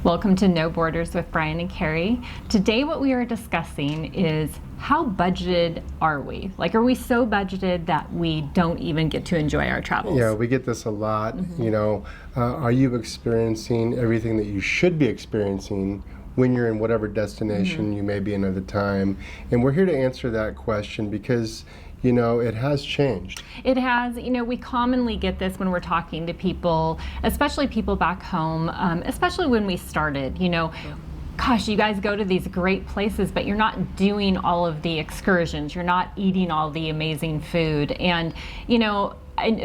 Welcome to No Borders with Brian and Carrie. Today what we are discussing is how budgeted are we? Like, are we so budgeted that we don't even get to enjoy our travels? Yeah, we get this a lot. Are you experiencing everything that you should be experiencing when you're in whatever destination you may be in at the time? And we're here to answer that question because it has changed. It has. We commonly get this when we're talking to people, especially people back home, especially when we started, gosh, you guys go to these great places, but you're not doing all of the excursions. You're not eating all the amazing food. And,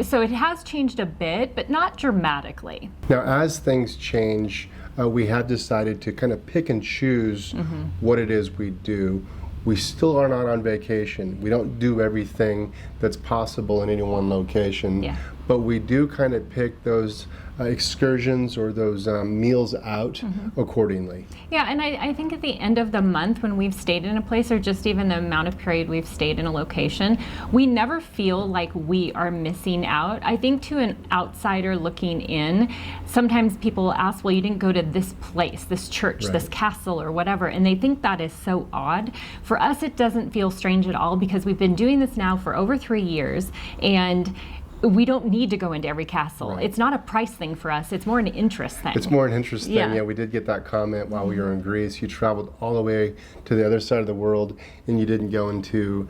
so it has changed a bit, but not dramatically. Now, as things change, we have decided to kind of pick and choose what it is we do. We still are not on vacation. We don't do everything that's possible in any one location, but we do kind of pick those excursions or those meals out accordingly. Yeah, and I think at the end of the month when we've stayed in a place, or just even the amount of period we've stayed in a location, we never feel like we are missing out. I think to an outsider looking in, sometimes people ask, well, you didn't go to this place, this church, this castle or whatever, and they think that is so odd. For us, it doesn't feel strange at all because we've been doing this now for over 3 years, and we don't need to go into every castle. Right. It's not a price thing for us. It's more an interest thing. It's more an interest thing. Yeah, we did get that comment while we were in Greece. You traveled all the way to the other side of the world and you didn't go into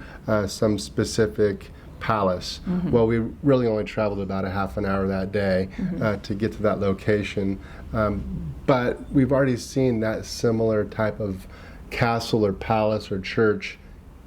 some specific palace. Well, we really only traveled about a half an hour that day to get to that location. But we've already seen that similar type of castle or palace or church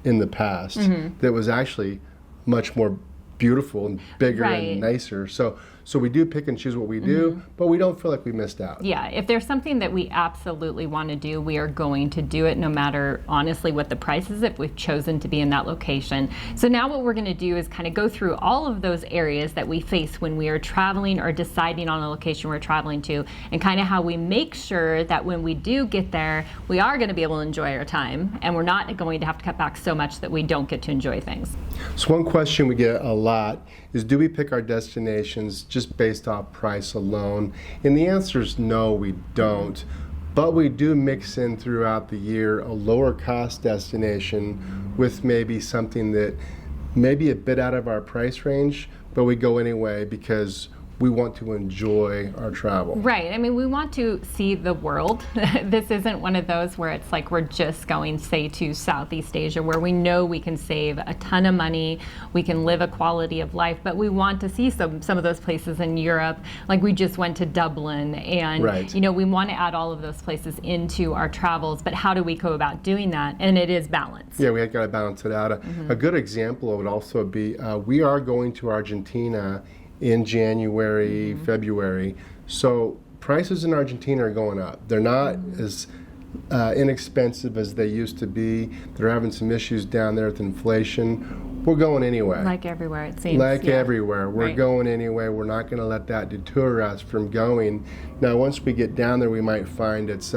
in the past that was actually much more beautiful and bigger and nicer. So we do pick and choose what we do, but we don't feel like we missed out. Yeah, if there's something that we absolutely want to do, we are going to do it no matter, honestly, what the price is if we've chosen to be in that location. So now what we're going to do is kind of go through all of those areas that we face when we are traveling or deciding on a location we're traveling to, and kind of how we make sure that when we do get there, we are going to be able to enjoy our time, and we're not going to have to cut back so much that we don't get to enjoy things. So one question we get a lot is, do we pick our destinations just based off price alone? And the answer is no, we don't. But we do mix in throughout the year a lower cost destination with maybe something that may be a bit out of our price range, but we go anyway because we want to enjoy our travel. Right. I mean, we want to see the world. This isn't one of those where it's like we're just going, say, to Southeast Asia, where we know we can save a ton of money, we can live a quality of life, but we want to see some of those places in Europe. Like, we just went to Dublin, and we want to add all of those places into our travels, but how do we go about doing that? And it is balance. Yeah, we have got to balance it out. A good example would also be, we are going to Argentina in January, February. So prices in Argentina are going up. They're not as inexpensive as they used to be. They're having some issues down there with inflation. We're going anyway. Like everywhere, it seems. Like everywhere. We're going anyway. We're not going to let that deter us from going. Now, once we get down there, we might find it's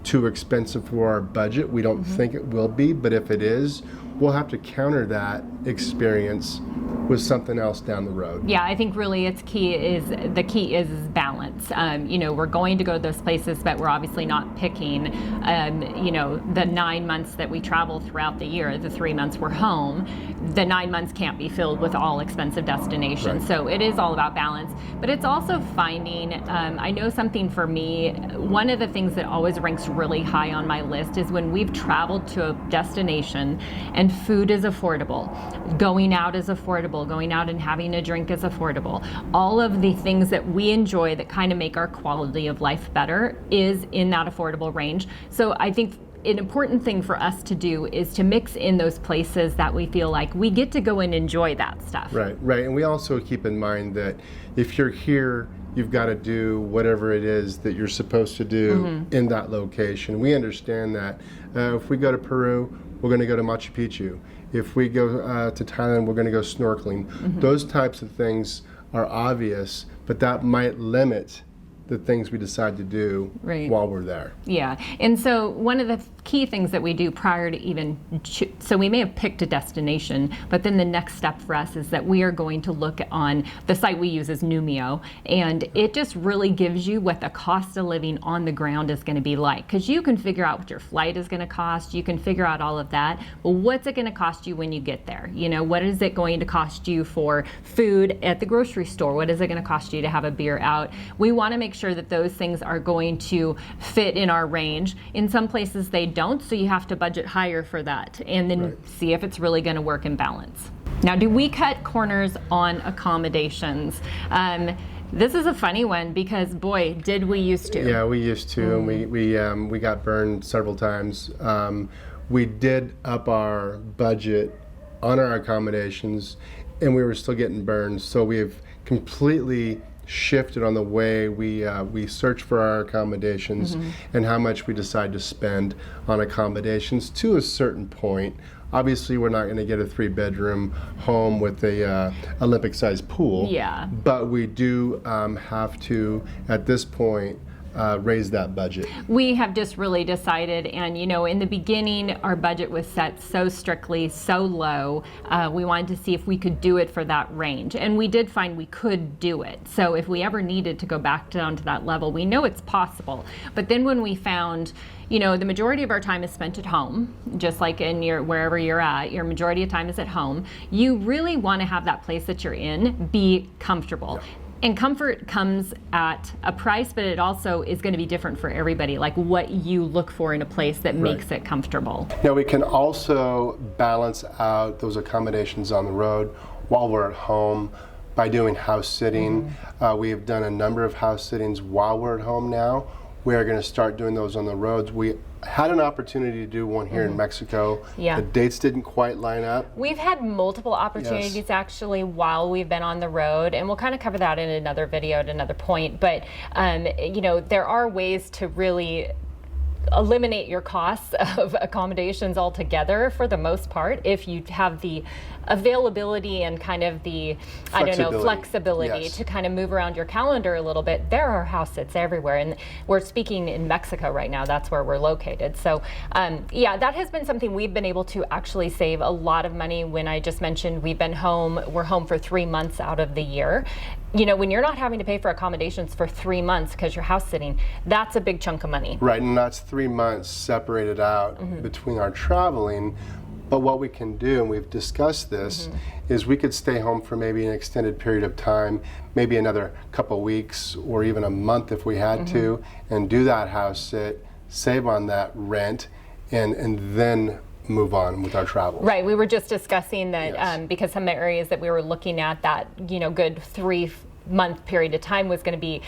too expensive for our budget. We don't think it will be, but if it is, we'll have to counter that experience with something else down the road. Yeah, I think really the key is balance. We're going to go to those places, but we're obviously not picking, the 9 months that we travel throughout the year, the 3 months we're home. The 9 months can't be filled with all expensive destinations. Right. So it is all about balance, but it's also finding, I know something for me, one of the things that always ranks really high on my list is when we've traveled to a destination and food is affordable, going out is affordable, going out and having a drink is affordable. All of the things that we enjoy that kind of make our quality of life better is in that affordable range. So I think an important thing for us to do is to mix in those places that we feel like we get to go and enjoy that stuff. Right. And we also keep in mind that if you're here, you've got to do whatever it is that you're supposed to do in that location. We understand that. If we go to Peru, we're going to go to Machu Picchu. If we go to Thailand, we're going to go snorkeling. Those types of things are obvious, but that might limit the things we decide to do Right. while we're there. Yeah, and so one of the key things that we do prior to even, so we may have picked a destination, but then the next step for us is that we are going to look on, the site we use is Numio, and it just really gives you what the cost of living on the ground is going to be like, because you can figure out what your flight is going to cost, you can figure out all of that, but what's it going to cost you when you get there? You know, what is it going to cost you for food at the grocery store? What is it going to cost you to have a beer out? We want to make sure that those things are going to fit in our range. In some places they don't, so you have to budget higher for that and then see if it's really going to work in balance. Now, do we cut corners on accommodations? This is a funny one because, boy, did we used to. Yeah, we used to, and we got burned several times. We did up our budget on our accommodations, and we were still getting burned. So we've completely shifted on the way we search for our accommodations and how much we decide to spend on accommodations to a certain point. Obviously, we're not going to get a 3-bedroom home with a Olympic-sized pool. Yeah. But we do have to, at this point, raise that budget. We have just really decided, and you know, in the beginning, our budget was set so strictly, so low. We wanted to see if we could do it for that range, and we did find we could do it. So if we ever needed to go back down to that level, we know it's possible. But then when we found, you know, the majority of our time is spent at home, just like in wherever you're at, your majority of time is at home. You really want to have that place that you're in be comfortable. Yeah. And comfort comes at a price, but it also is going to be different for everybody, like what you look for in a place that makes it comfortable. Now, we can also balance out those accommodations on the road while we're at home by doing house sitting. We have done a number of house sittings while we're at home now. We are going to start doing those on the roads. We had an opportunity to do one here in Mexico. Yeah. The dates didn't quite line up. We've had multiple opportunities actually while we've been on the road, and we'll kind of cover that in another video at another point. But you know, there are ways to really eliminate your costs of accommodations altogether for the most part if you have the availability and kind of the flexibility to kind of move around your calendar a little bit. There are house sits everywhere, and we're speaking in Mexico right now. That's where we're located. So yeah, that has been something we've been able to actually save a lot of money. When I just mentioned we've been home, we're home for 3 months out of the year. You know, when you're not having to pay for accommodations for 3 months because you're house sitting, that's a big chunk of money. Right, and that's 3 months separated out between our traveling. But what we can do, and we've discussed this, is we could stay home for maybe an extended period of time, maybe another couple weeks or even a month if we had to, and do that house sit, save on that rent, and then move on with our travels. Right, we were just discussing that because some areas that we were looking at, that, you know, good 3-month period of time was going to be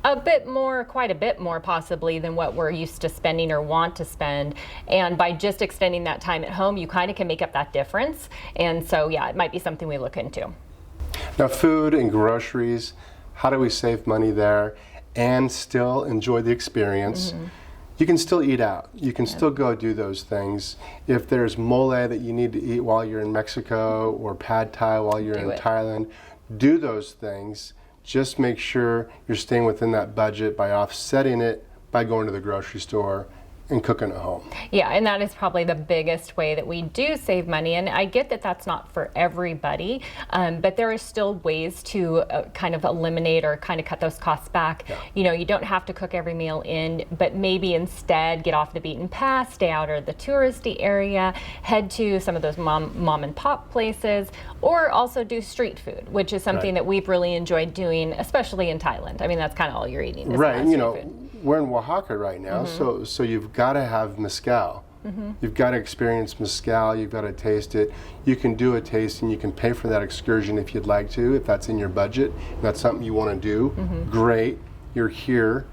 a bit more, quite a bit more possibly than what we're used to spending or want to spend. And by just extending that time at home, you kind of can make up that difference. And so, yeah, it might be something we look into. Now, food and groceries, how do we save money there and still enjoy the experience? You can still eat out. You can still go do those things. If there's mole that you need to eat while you're in Mexico or pad thai while you're in Thailand, do those things. Just make sure you're staying within that budget by offsetting it by going to the grocery store and cooking at home. Yeah, and that is probably the biggest way that we do save money. And I get that that's not for everybody, but there are still ways to kind of eliminate or kind of cut those costs back. Yeah. You know, you don't have to cook every meal in, but maybe instead get off the beaten path, stay out of the touristy area, head to some of those mom and pop places, or also do street food, which is something that we've really enjoyed doing, especially in Thailand. I mean, that's kind of all you're eating. Is right, you know, food. We're in Oaxaca right now, so you've got to have mezcal. You've got to experience mezcal, you've got to taste it. You can do a tasting, you can pay for that excursion if you'd like to, if that's in your budget, if that's something you want to do, great, you're here.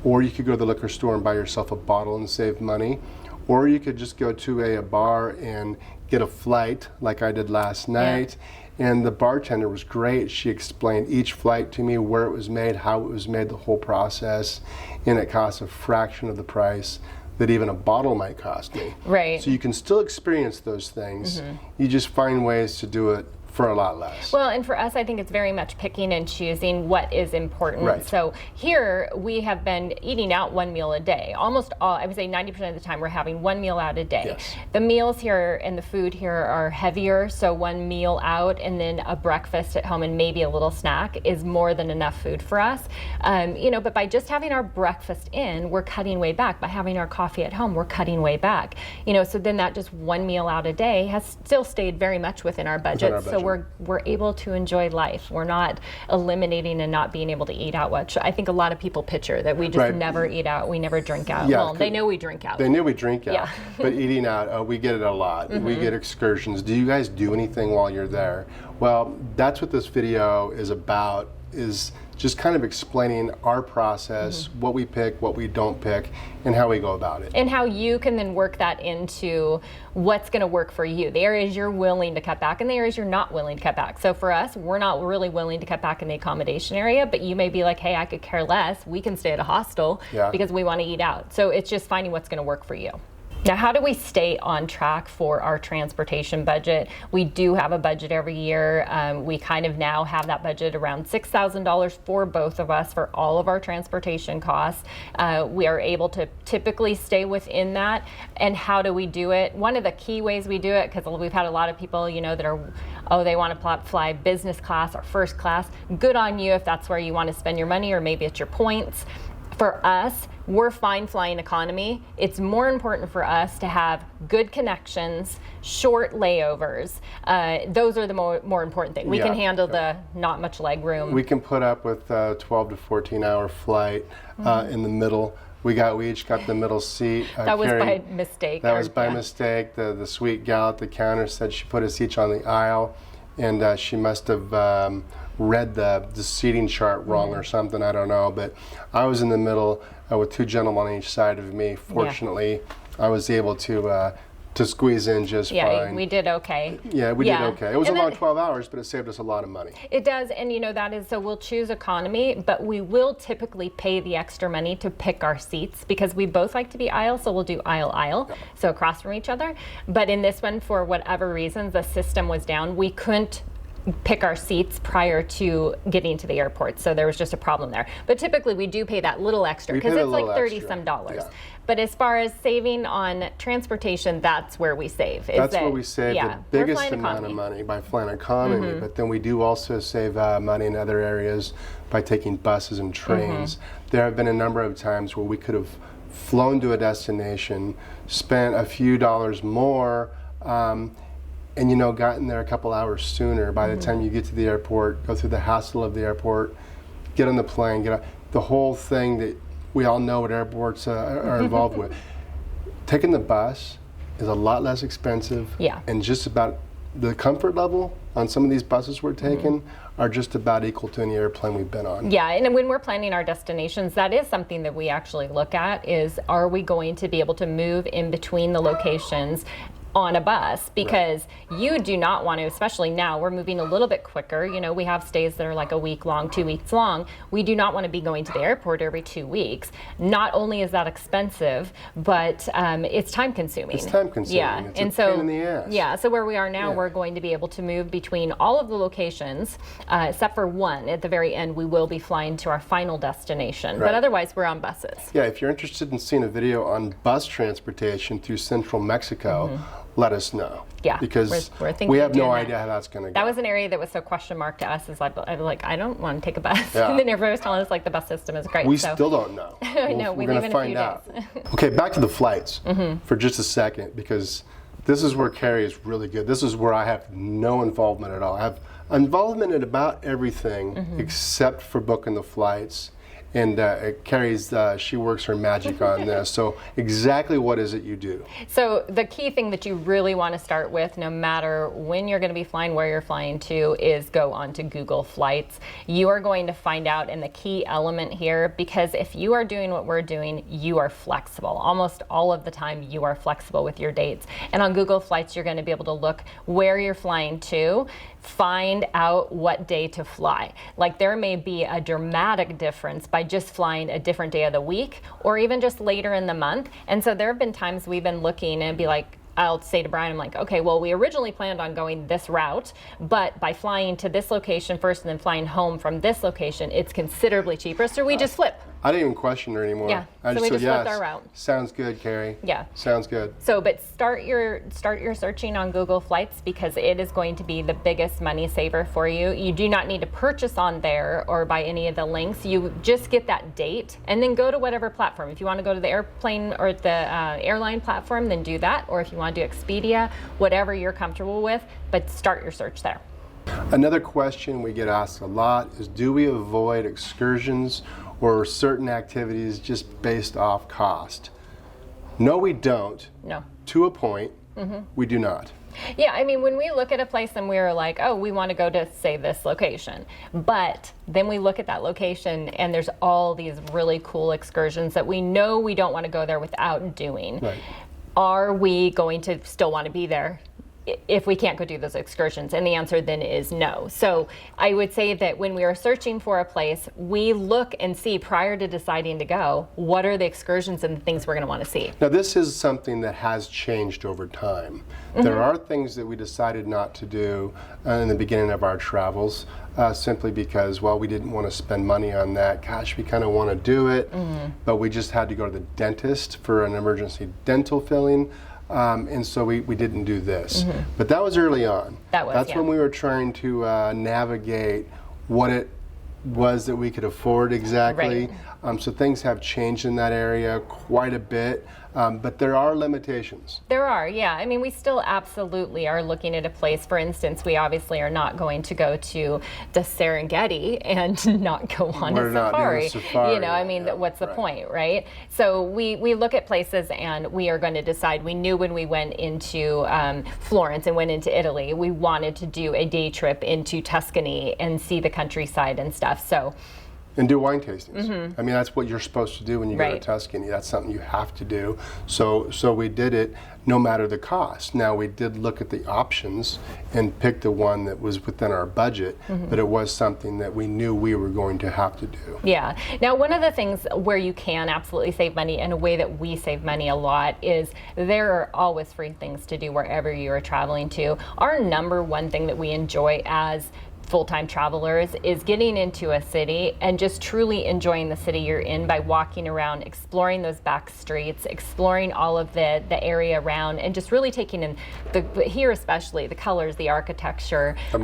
Or you could go to the liquor store and buy yourself a bottle and save money. Or you could just go to a bar and get a flight like I did last night. And the bartender was great. She explained each flight to me, where it was made, how it was made, the whole process, and it costs a fraction of the price that even a bottle might cost me. Right. So you can still experience those things. You just find ways to do it for a lot less. Well, and for us, I think it's very much picking and choosing what is important. Right. So here we have been eating out one meal a day. Almost all, I would say 90% of the time, we're having one meal out a day. Yes. The meals here and the food here are heavier, so one meal out and then a breakfast at home and maybe a little snack is more than enough food for us. But by just having our breakfast in, we're cutting way back. By having our coffee at home, we're cutting way back. So then that just one meal out a day has still stayed very much within our budget. So we're able to enjoy life. We're not eliminating and not being able to eat out, which I think a lot of people picture that we just never eat out, we never drink out. Yeah, well, they know we drink out. They know we drink out, Yeah. but eating out, we get it a lot. We get excursions. Do you guys do anything while you're there? Well, that's what this video is about, is just kind of explaining our process, what we pick, what we don't pick, and how we go about it. And how you can then work that into what's going to work for you. The areas you're willing to cut back and the areas you're not willing to cut back. So for us, we're not really willing to cut back in the accommodation area, but you may be like, hey, I could care less. We can stay at a hostel because we want to eat out. So it's just finding what's going to work for you. Now, how do we stay on track for our transportation budget? We do have a budget every year. We kind of now have that budget around $6,000 for both of us for all of our transportation costs. We are able to typically stay within that. And how do we do it? One of the key ways we do it, because we've had a lot of people, that are, they want to fly business class or first class. Good on you if that's where you want to spend your money, or maybe it's your points. For us, we're fine flying economy. It's more important for us to have good connections, short layovers. Those are the more important thing. We can handle the not much leg room. We can put up with a 12 to 14 hour flight in the middle. We each got the middle seat. That was by mistake. That was by mistake. The sweet gal at the counter said she put us each on the aisle, and she must have read the seating chart wrong or something, I don't know, but I was in the middle with two gentlemen on each side of me. Fortunately, I was able to squeeze in just fine. Yeah, we did okay. Yeah, we did okay. It was a long 12 hours, but it saved us a lot of money. It does, and that is, so we'll choose economy, but we will typically pay the extra money to pick our seats because we both like to be aisle, so we'll do aisle, so across from each other. But in this one, for whatever reasons, the system was down. We couldn't pick our seats prior to getting to the airport, so there was just a problem there. But typically we do pay that little extra because it's like $30-some. Yeah. But as far as saving on transportation, that's where we save. That's where we save the biggest amount of money by flying economy, but then we do also save money in other areas by taking buses and trains. There have been a number of times where we could have flown to a destination, spent a few dollars more, and gotten there a couple hours sooner. By the time you get to the airport, go through the hassle of the airport, get on the plane, the whole thing that we all know what airports are involved with. Taking the bus is a lot less expensive, and just about the comfort level on some of these buses we're taking are just about equal to any airplane we've been on. Yeah, and when we're planning our destinations, that is something that we actually look at, is are we going to be able to move in between the locations on a bus, because you do not want to, especially now, we're moving a little bit quicker. We have stays that are like a week long, 2 weeks long. We do not want to be going to the airport every 2 weeks. Not only is that expensive, but it's time consuming. It's time consuming. Yeah, it's a pain in the ass. Yeah, so where we are now, we're going to be able to move between all of the locations, except for one. At the very end, we will be flying to our final destination, but otherwise we're on buses. Yeah, if you're interested in seeing a video on bus transportation through central Mexico, let us know. Yeah, because we're thinking we have no idea how that's going to go. That was an area that was so question mark to us. Is I was like, I don't want to take a bus. And then everybody was telling us like the bus system is great. We still don't know. I know. We're going to find out. Okay, back to the flights for just a second, because this is where Carrie is really good. This is where I have no involvement at all. I have involvement in about everything except for booking the flights. And Carrie's, she works her magic on this. So exactly what is it you do? So the key thing that you really want to start with, no matter when you're going to be flying, where you're flying to, is go onto Google Flights. You are going to find out, and the key element here, because if you are doing what we're doing, you are flexible. Almost all of the time you are flexible with your dates. And on Google Flights, you're going to be able to look where you're flying to, find out what day to fly. Like there may be a dramatic difference by just flying a different day of the week, or even just later in the month. And so there have been times we've been looking and be like, I'll say to Brian, I'm like, okay, well, we originally planned on going this route, but by flying to this location first and then flying home from this location, it's considerably cheaper, so we just flip. I didn't even question her anymore. Yeah, I so we said, just flipped our route. Sounds good, Carrie. Yeah. Sounds good. So, but start your searching on Google Flights, because it is going to be the biggest money saver for you. You do not need to purchase on there or by any of the links. You just get that date and then go to whatever platform. If you want to go to the airplane or the airline platform, then do that. Or if you want to do Expedia, whatever you're comfortable with, but start your search there. Another question we get asked a lot is, do we avoid excursions or certain activities just based off cost? No, we don't. No. To a point, we do not. Yeah, I mean, when we look at a place and we're like, oh, we want to go to, say, this location, but then we look at that location and there's all these really cool excursions that we know we don't want to go there without doing. Right. Are we going to still want to be there if we can't go do those excursions? And the answer then is no. So I would say that when we are searching for a place, we look and see, prior to deciding to go, what are the excursions and the things we're going to want to see. Now, this is something that has changed over time. There are things that we decided not to do in the beginning of our travels, simply because, well, we didn't want to spend money on that. Gosh, we kind of want to do it, but we just had to go to the dentist for an emergency dental filling. And so we didn't do this. But that was early on. That's when we were trying to navigate what it was that we could afford exactly. Right. So things have changed in that area quite a bit. But there are limitations. There are, yeah. I mean, we still absolutely are looking at a place. For instance, we obviously are not going to go to the Serengeti and not go on a safari. You know, I mean, what's the point, right? So we look at places and we are going to decide. We knew when we went into Florence and went into Italy, we wanted to do a day trip into Tuscany and see the countryside and stuff. So. And do wine tastings. I mean, that's what you're supposed to do when you go to Tuscany. That's something you have to do. So we did it no matter the cost. Now, we did look at the options and pick the one that was within our budget, but it was something that we knew we were going to have to do. Yeah. Now, one of the things where you can absolutely save money, and a way that we save money a lot, is there are always free things to do wherever you are traveling to. Our number one thing that we enjoy as full-time travelers is getting into a city and just truly enjoying the city you're in by walking around, exploring those back streets, exploring all of the area around, and just really taking in here especially the colors, the architecture, the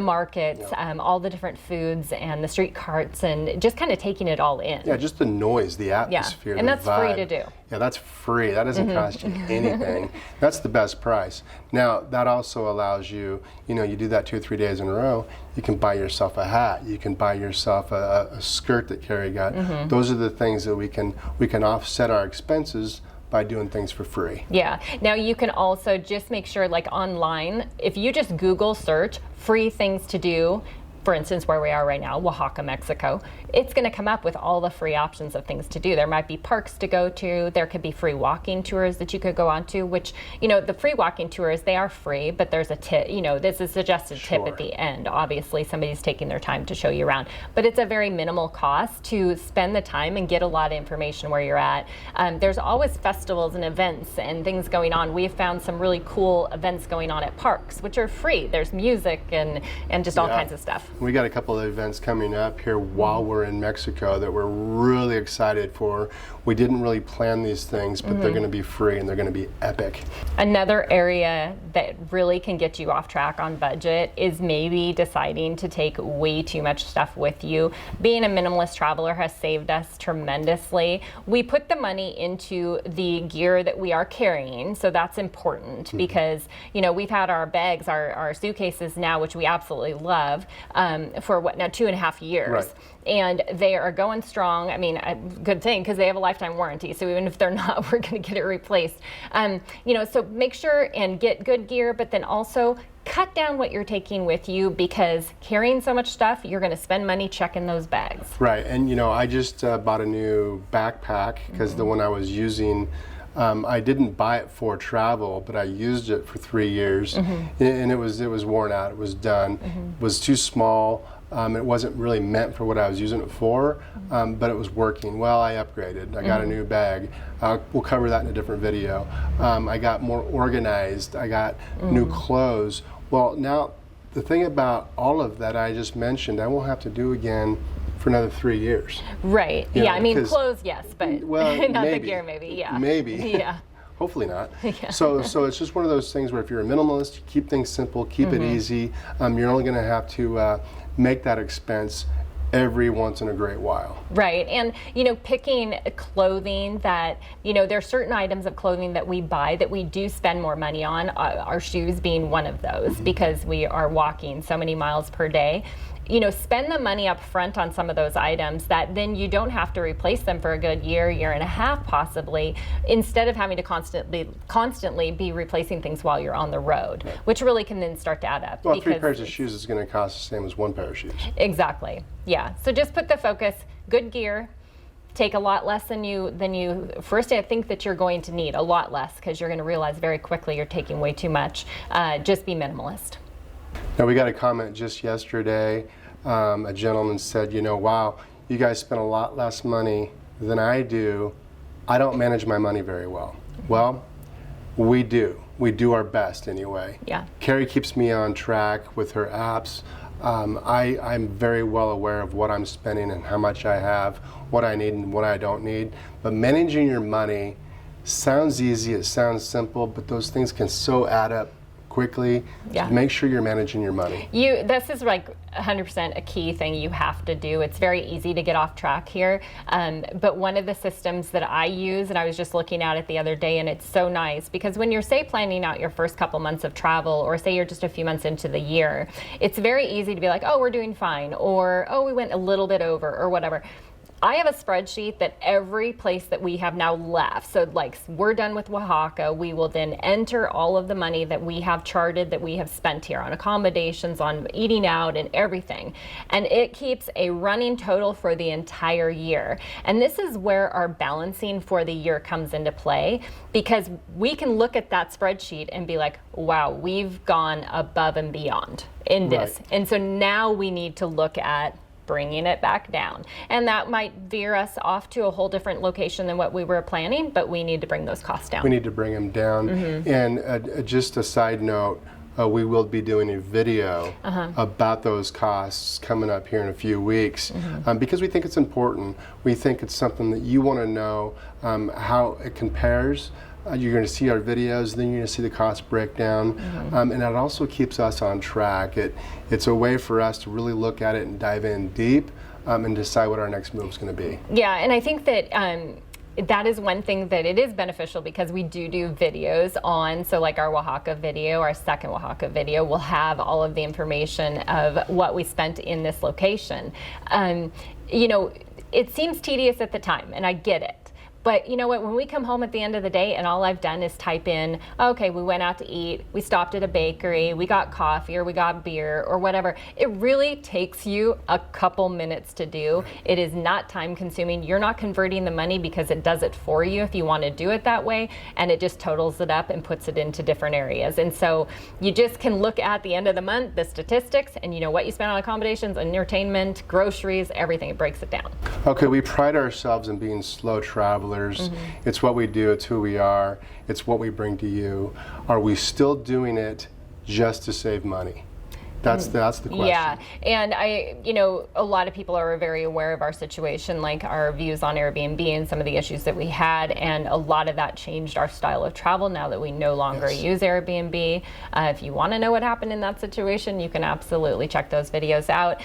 markets, all the different foods and the street carts, and just kind of taking it all in. Yeah, just the noise, the atmosphere, and that's vibe. Free to do. Yeah, that's free. That doesn't cost you anything. That's the best price. Now, that also allows you, you do that 2 or 3 days in a row, you can buy yourself a hat, you can buy yourself a skirt that Carrie got. Those are the things that we can offset our expenses by doing things for free. Yeah. Now, you can also just make sure, like online, if you just Google search free things to do, for instance, where we are right now, Oaxaca, Mexico, it's going to come up with all the free options of things to do. There might be parks to go to. There could be free walking tours that you could go on to, which, the free walking tours, they are free, but there's a tip, there's a suggested tip at the end. Obviously, somebody's taking their time to show you around, but it's a very minimal cost to spend the time and get a lot of information where you're at. There's always festivals and events and things going on. We've found some really cool events going on at parks, which are free. There's music and just all kinds of stuff. We got a couple of events coming up here while we're in Mexico that we're really excited for. We didn't really plan these things, but they're going to be free and they're going to be epic. Another area that really can get you off track on budget is maybe deciding to take way too much stuff with you. Being a minimalist traveler has saved us tremendously. We put the money into the gear that we are carrying, so that's important because, we've had our bags, our suitcases now, which we absolutely love, for now 2.5 years. Right. And they are going strong. I mean, a good thing, because they have a lifetime warranty. So even if they're not, we're going to get it replaced. So make sure and get good gear, but then also cut down what you're taking with you, because carrying so much stuff, you're going to spend money checking those bags. Right. And, I just bought a new backpack because the one I was using, I didn't buy it for travel, but I used it for 3 years, and it was worn out. It was done. It was too small. It wasn't really meant for what I was using it for, but it was working. Well, I upgraded. I got a new bag. We'll cover that in a different video. I got more organized. I got new clothes. Well, now the thing about all of that I just mentioned, I won't have to do again for another 3 years. Right. You know, I mean, clothes, yes, but well, not maybe, the gear, maybe. Yeah. Maybe. Yeah. Hopefully not. Yeah. So it's just one of those things where if you're a minimalist, you keep things simple, keep it easy. You're only going to have to make that expense every once in a great while. Right. And, picking clothing that, there are certain items of clothing that we buy that we do spend more money on, our shoes being one of those, because we are walking so many miles per day. Spend the money up front on some of those items that then you don't have to replace them for a good year and a half possibly, instead of having to constantly be replacing things while you're on the road, which really can then start to add up. Well, 3 pairs of shoes is going to cost the same as 1 pair of shoes. Exactly. Yeah. So just put the focus, good gear, take a lot less than you first I think that you're going to need, a lot less, because you're going to realize very quickly you're taking way too much. Just be minimalist. Now, we got a comment just yesterday. A gentleman said, wow, you guys spend a lot less money than I do. I don't manage my money very well. Well, we do. We do our best anyway. Yeah. Carrie keeps me on track with her apps. I'm very well aware of what I'm spending and how much I have, what I need and what I don't need. But managing your money sounds easy, it sounds simple, but those things can so add up quickly. Yeah. So make sure you're managing your money. This is like 100% a key thing you have to do. It's very easy to get off track here, but one of the systems that I use, and I was just looking at it the other day, and it's so nice because when you're, say, planning out your first couple months of travel, or say you're just a few months into the year, it's very easy to be like, oh, we're doing fine, or oh, we went a little bit over, or whatever. I have a spreadsheet that every place that we have now left, so like we're done with Oaxaca, we will then enter all of the money that we have charted that we have spent here on accommodations, on eating out and everything. And it keeps a running total for the entire year. And this is where our balancing for the year comes into play, because we can look at that spreadsheet and be like, wow, we've gone above and beyond in this. Right. And so now we need to look at bringing it back down. And that might veer us off to a whole different location than what we were planning, but we need to bring those costs down. We need to bring them down. And just a side note, we will be doing a video about those costs coming up here in a few weeks, because we think it's important. We think it's something that you want to know how it compares. You're going to see our videos, then you're going to see the cost breakdown, and it also keeps us on track. It's a way for us to really look at it and dive in deep and decide what our next move is going to be. Yeah, and I think that that is one thing that it is beneficial, because we do videos on, so like our Oaxaca video, our second Oaxaca video, will have all of the information of what we spent in this location. It seems tedious at the time, and I get it. But you know what, when we come home at the end of the day and all I've done is type in, okay, we went out to eat, we stopped at a bakery, we got coffee or we got beer or whatever, it really takes you a couple minutes to do. It is not time consuming. You're not converting the money because it does it for you if you want to do it that way, and it just totals it up and puts it into different areas. And so you just can look at the end of the month, the statistics, and you know what you spent on accommodations, entertainment, groceries, everything. It breaks it down. Okay, we pride ourselves in being slow travelers. It's what we do, it's who we are, it's what we bring to you. Are we still doing it just to save money? That's the question. Yeah, and a lot of people are very aware of our situation, like our views on Airbnb and some of the issues that we had, and a lot of that changed our style of travel now that we no longer use Airbnb. If you want to know what happened in that situation, you can absolutely check those videos out.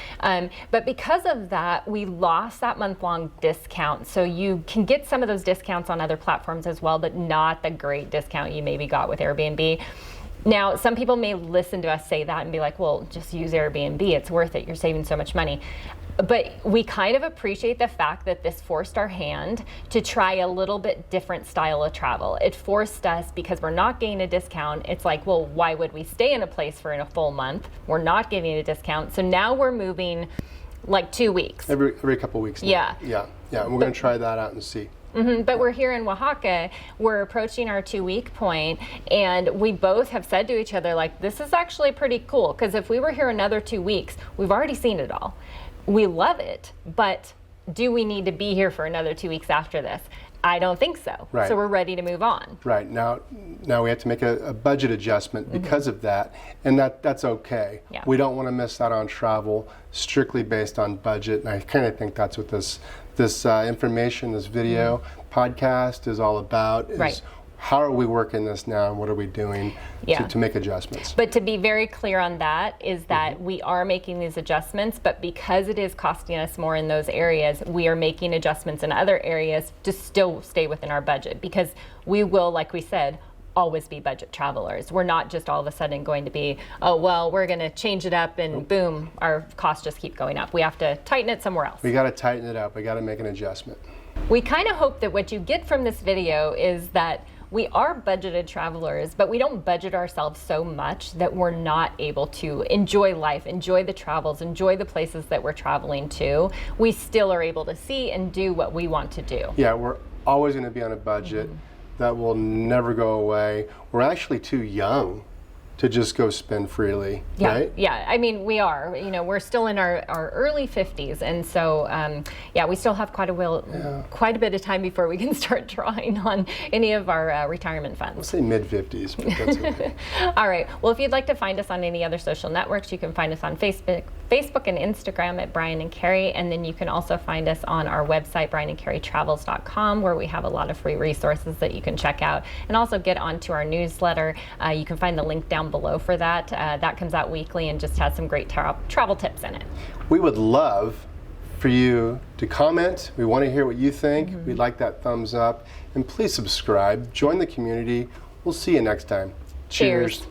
But because of that, we lost that month-long discount. So you can get some of those discounts on other platforms as well, but not the great discount you maybe got with Airbnb. Now, some people may listen to us say that and be like, well, just use Airbnb, it's worth it, you're saving so much money. But we kind of appreciate the fact that this forced our hand to try a little bit different style of travel. It forced us, because we're not getting a discount, it's like, well, why would we stay in a place for a full month? We're not giving a discount, so now we're moving like 2 weeks. Every couple weeks now. Yeah. And we're going to try that out and see. But we're here in Oaxaca, we're approaching our 2-week point, and we both have said to each other, like, this is actually pretty cool, because if we were here another 2 weeks, we've already seen it all. We love it, but do we need to be here for another 2 weeks after this? I don't think so. Right. So we're ready to move on. Right. Now we have to make a budget adjustment because of that, and that's okay. Yeah. We don't want to miss out on travel strictly based on budget, and I kind of think that's what this information, this video podcast is all about, is right. How are we working this now, and what are we doing to make adjustments? But to be very clear on that is that we are making these adjustments, but because it is costing us more in those areas, we are making adjustments in other areas to still stay within our budget, because we will, like we said, always be budget travelers. We're not just all of a sudden going to be, oh, well, we're going to change it up and boom, our costs just keep going up. We have to tighten it somewhere else. We got to tighten it up. We got to make an adjustment. We kind of hope that what you get from this video is that we are budgeted travelers, but we don't budget ourselves so much that we're not able to enjoy life, enjoy the travels, enjoy the places that we're traveling to. We still are able to see and do what we want to do. Yeah, we're always going to be on a budget. That will never go away. We're actually too young to just go spend freely, right? Yeah, I mean, we are. You know, we're still in our early 50s, and so, we still have quite a bit of time before we can start drawing on any of our retirement funds. Let's say mid-50s, but that's okay. All right. Well, if you'd like to find us on any other social networks, you can find us on Facebook and Instagram at Brian and Carrie, and then you can also find us on our website, brianandcarrietravels.com, where we have a lot of free resources that you can check out, and also get onto our newsletter. You can find the link down below for that. That comes out weekly and just has some great travel tips in it. We would love for you to comment. We want to hear what you think. We'd like that thumbs up. And please subscribe. Join the community. We'll see you next time. Cheers.